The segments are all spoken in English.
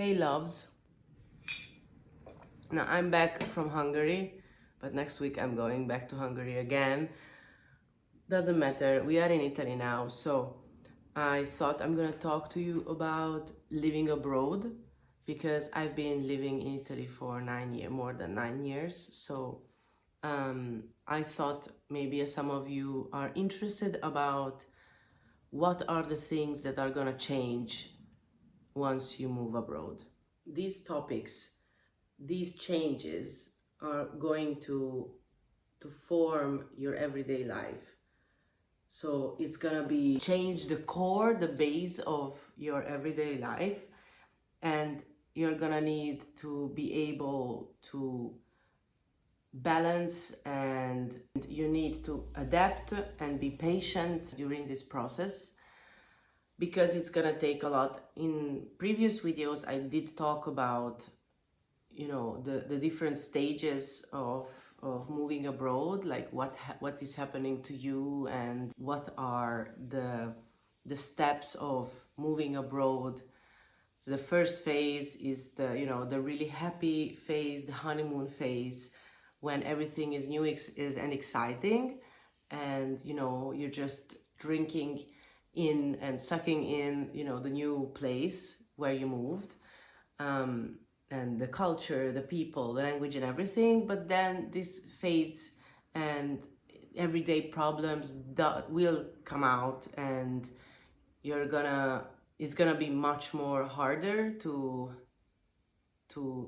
Hey loves, now I'm back from Hungary, but next week I'm going back to Hungary again. Doesn't matter, we are in Italy now, so I thought I'm gonna talk to you about living abroad because I've been living in Italy for more than 9 years. So I thought maybe some of you are interested about what are the things that are gonna change once you move abroad. These topics, these changes are going to form your everyday life. So it's gonna be change the core, the base of your everyday life, and you're gonna need to be able to balance, and you need to adapt and be patient during this process because it's gonna take a lot. In previous videos I did talk about the different stages of moving abroad, like what is happening to you and what are the steps of moving abroad. So the first phase is the really happy phase, the honeymoon phase, when everything is new and exciting, and you're just drinking in and sucking in the new place where you moved, and the culture, the people, the language, and everything. But then this fades, and everyday problems will come out, and it's gonna be much more harder to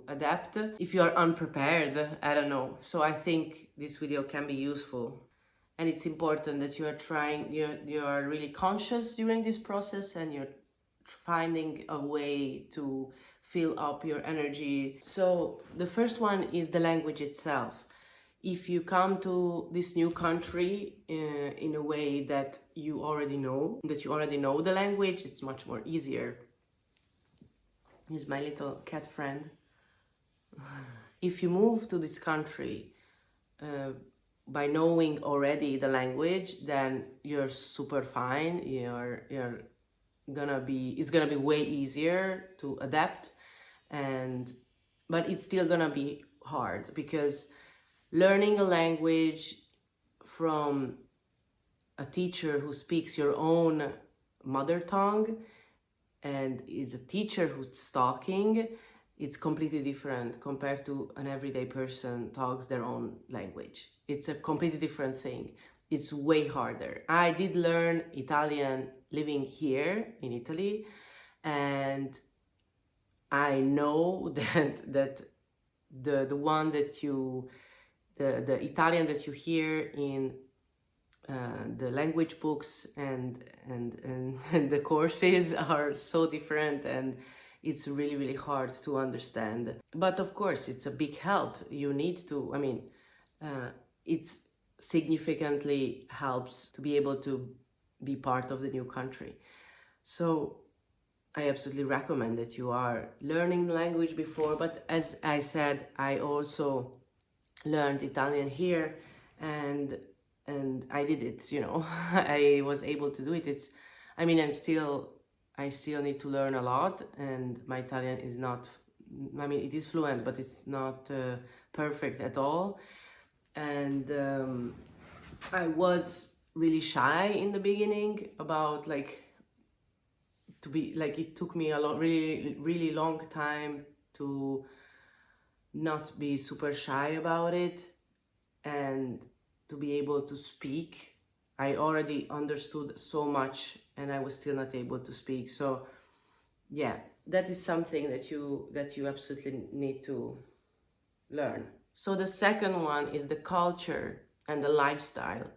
adapt if you are unprepared. I don't know. So I think this video can be useful, and it's important that you are really conscious during this process, and you're finding a way to fill up your energy. So the first one is the language itself. If you come to this new country in a way that you already know the language, it's much more easier. Here's my little cat friend. If you move to this country by knowing already the language, then you're super fine. It's gonna be way easier to adapt, but it's still gonna be hard because learning a language from a teacher who speaks your own mother tongue and is a teacher who's talking, it's completely different compared to an everyday person talks their own language. It's a completely different thing. It's way harder. I did learn Italian living here in Italy, and I know that the one that the Italian that you hear in the language books and the courses are so different, and it's really, really hard to understand. But of course, it's a big help. You need to, it's significantly helps to be able to be part of the new country. So I absolutely recommend that you are learning the language before. But as I said, I also learned Italian here, and I did it, I was able to do it. I still need to learn a lot, and my Italian is not, it is fluent, but it's not perfect at all. And I was really shy in the beginning about it took me really, really long time to not be super shy about it and to be able to speak. I already understood so much, and I was still not able to speak. So yeah, that is something that you absolutely need to learn. So the second one is the culture and the lifestyle.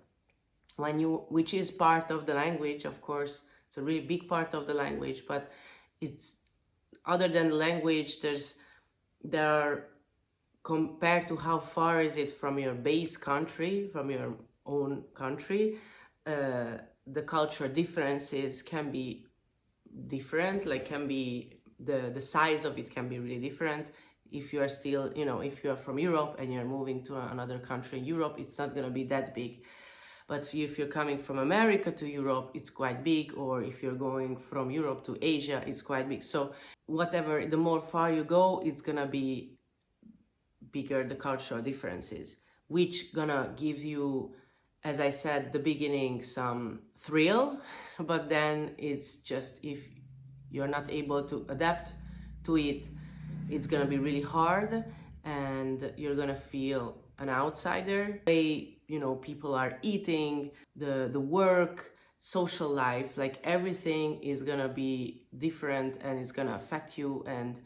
Which is part of the language, of course, it's a really big part of the language, but it's other than the language, there are, compared to how far is it from your base country, from your own country, the cultural differences can be different, the size of it can be really different. If you are if you are from Europe and you're moving to another country in Europe, it's not going to be that big. But if you're coming from America to Europe, it's quite big, or if you're going from Europe to Asia, it's quite big. So whatever, the more far you go, it's gonna be bigger the cultural differences, which gonna give you, as I said at the beginning, some thrill, but then it's just, if you're not able to adapt to it, it's gonna be really hard, and you're gonna feel an outsider. The way, people are eating, the work, social life, like everything is gonna be different, and it's gonna affect you. And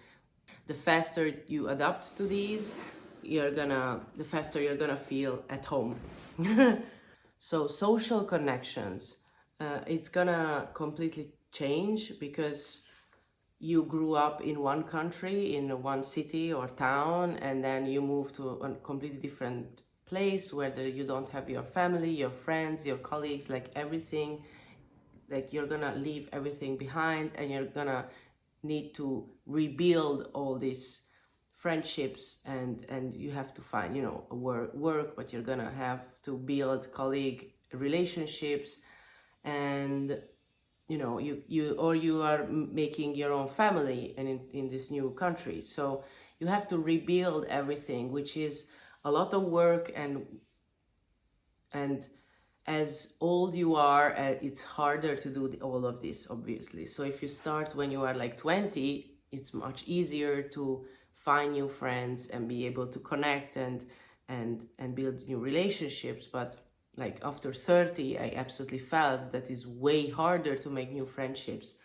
the faster you adapt to these, the faster you're gonna feel at home. So social connections, it's gonna completely change, because you grew up in one country, in one city or town, and then you move to a completely different place where you don't have your family, your friends, your colleagues, like everything. Like, you're gonna leave everything behind, and you're gonna need to rebuild all these friendships, and you have to find, a work, but you're gonna have to build colleague relationships. And you are making your own family, and in this new country, so you have to rebuild everything, which is a lot of work. And as old you are, it's harder to do all of this, obviously. So if you start when you are like 20, it's much easier to find new friends and be able to connect and build new relationships. But like after 30, I absolutely felt that it's way harder to make new friendships,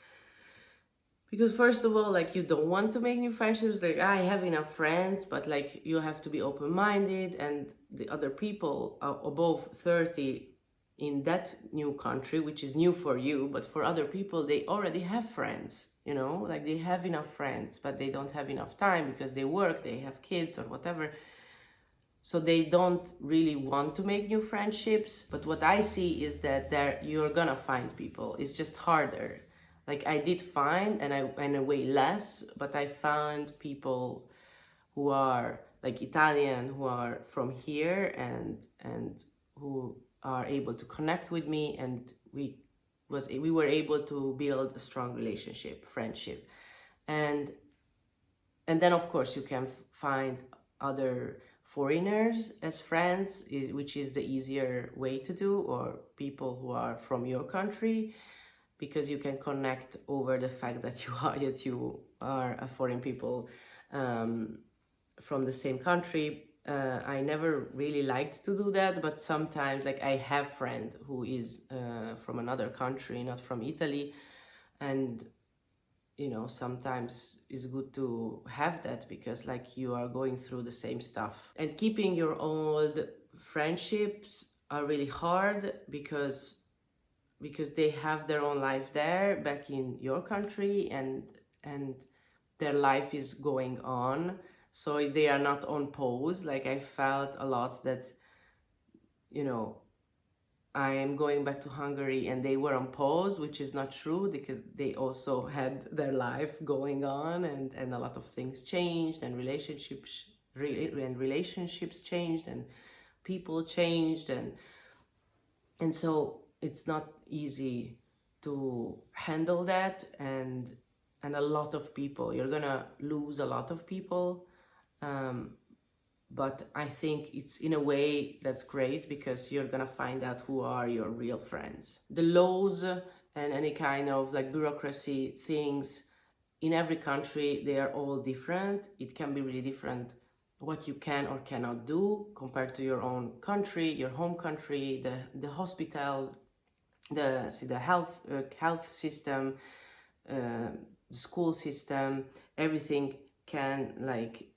because first of all, like, you don't want to make new friendships. Like, I have enough friends, but like, you have to be open-minded, and the other people are above 30 in that new country, which is new for you, but for other people, they already have friends, like they have enough friends, but they don't have enough time because they work, they have kids or whatever. So they don't really want to make new friendships. But what I see is that you're gonna find people. It's just harder. Like, I did find, and I in a way less, but I found people who are like Italian, who are from here, and who are able to connect with me, and we were able to build a strong relationship, friendship. And then of course you can find other foreigners as friends, which is the easier way to do, or people who are from your country, because you can connect over the fact that you are a foreign people, from the same country. I never really liked to do that, but sometimes, like, I have friend who is from another country, not from Italy, and sometimes it's good to have that, because like, you are going through the same stuff. And keeping your old friendships are really hard, because they have their own life there back in your country, and their life is going on, so they are not on pause. Like, I felt a lot that you know I am going back to Hungary and they were on pause, which is not true, because they also had their life going on, and a lot of things changed, and relationships changed, and people changed, and so it's not easy to handle that. And a lot of people, you're gonna lose a lot of people, but I think it's, in a way, that's great, because you're gonna find out who are your real friends. The laws and any kind of like bureaucracy things in every country, they are all different. It can be really different what you can or cannot do compared to your own country, your home country, the hospital, the health system, the school system, everything can, like,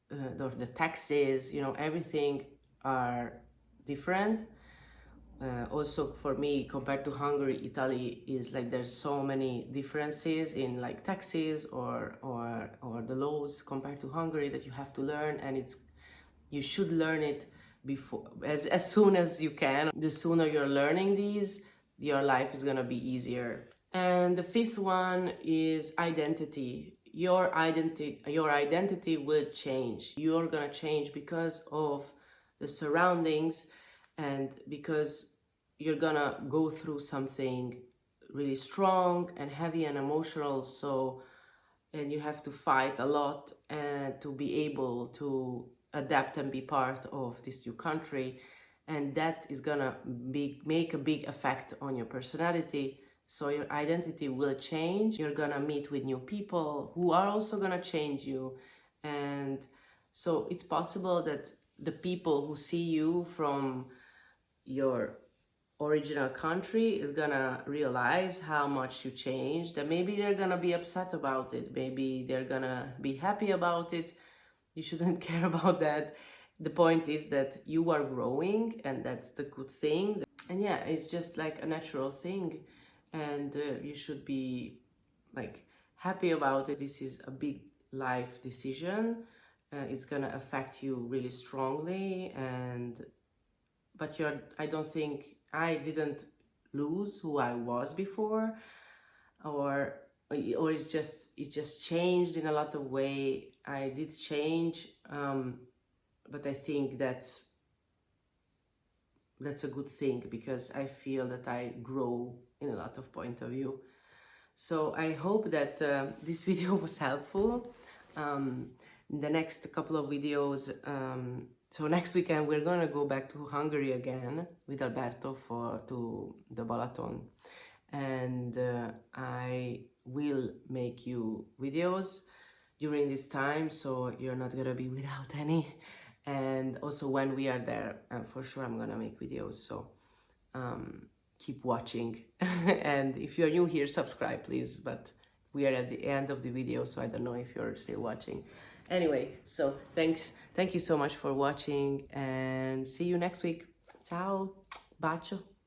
the taxes, everything are different. Also, for me, compared to Hungary, Italy is like, there's so many differences in like taxes or the laws compared to Hungary, that you have to learn, and you should learn it before, as soon as you can. The sooner you're learning these, your life is gonna be easier. And the fifth one is identity. Your identity will change. You're gonna change because of the surroundings, and because you're gonna go through something really strong and heavy and emotional. So, and you have to fight a lot and to be able to adapt and be part of this new country, and that is gonna make a big effect on your personality. So your identity will change. You're gonna meet with new people who are also gonna change you, and so it's possible that the people who see you from your original country is gonna realize how much you changed, and maybe they're gonna be upset about it, maybe they're gonna be happy about it. You shouldn't care about that. The point is that you are growing, and that's the good thing. And yeah, it's just like a natural thing, and you should be like happy about it. This is a big life decision. It's gonna affect you really strongly, and but I don't think I didn't lose who I was before, or it just changed in a lot of way. I did change, but I think that's a good thing, because I feel that I grow in a lot of point of view. So I hope that this video was helpful. In the next couple of videos, so next weekend we're gonna go back to Hungary again with Alberto to the Balaton, and I will make you videos during this time, so you're not gonna be without any. And also when we are there, for sure I'm gonna make videos. So keep watching. And if you're new here, subscribe please. But we are at the end of the video, so I don't know if you're still watching. Anyway, so thank you so much for watching, and see you next week. Ciao, bacio.